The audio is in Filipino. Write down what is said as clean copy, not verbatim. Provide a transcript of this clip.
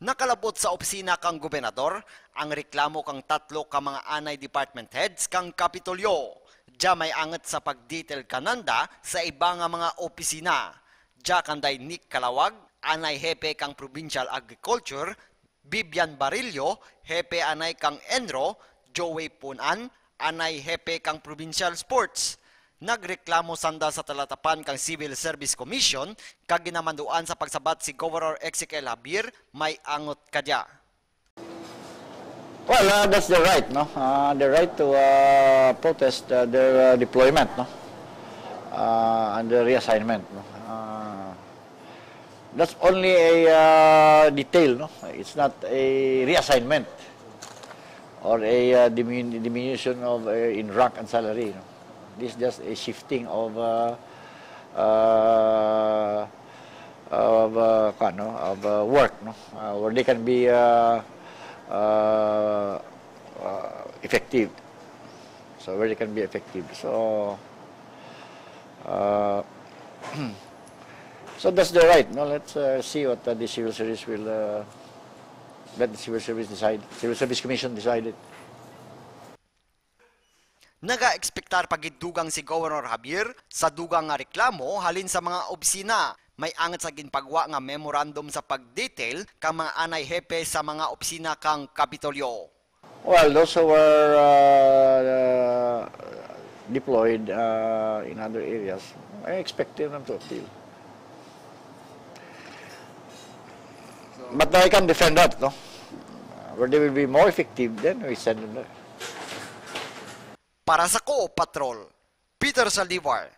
Nakalabot sa opisina kang gobernador ang reklamo kang tatlo ka mga anay department heads kang Kapitolyo. Diya may angat sa pagdetail kananda sa iba nga mga opisina. Diya kanday Nick Kalawag, anay hepe kang Provincial Agriculture, Bibian Barillo, hepe anay kang Enro, Joey Punan, anay hepe kang Provincial Sports. Nagreklamo sanda sa talatapan kang Civil Service Commission kag ginamanduan sa pagsabat si Governor Ezekiel Habir may angot kadya. Well, that's the right, no? The right to protest their deployment, no? And the reassignment, no? That's only a detail, no? It's not a reassignment or a diminution of in rank and salary, no? This is just a shifting of work, no? Where they can be effective. So where they can be effective. So so that's the right. No, let's see what the civil service will let the civil service decide. Civil Service Commission decided. Naga-ekspektar pagiddugang si Governor Habir sa dugang nga reklamo halin sa mga opisina. May angat sa ginpagwa nga memorandum sa pagdetail kang mga anay hepe sa mga opisina kang Kapitolyo. Well, those who were deployed in other areas, I expect them to appeal. But I can defend that, no? Where they will be more effective, then we send them there. Para sa Co Patrol, Peter Saldivar.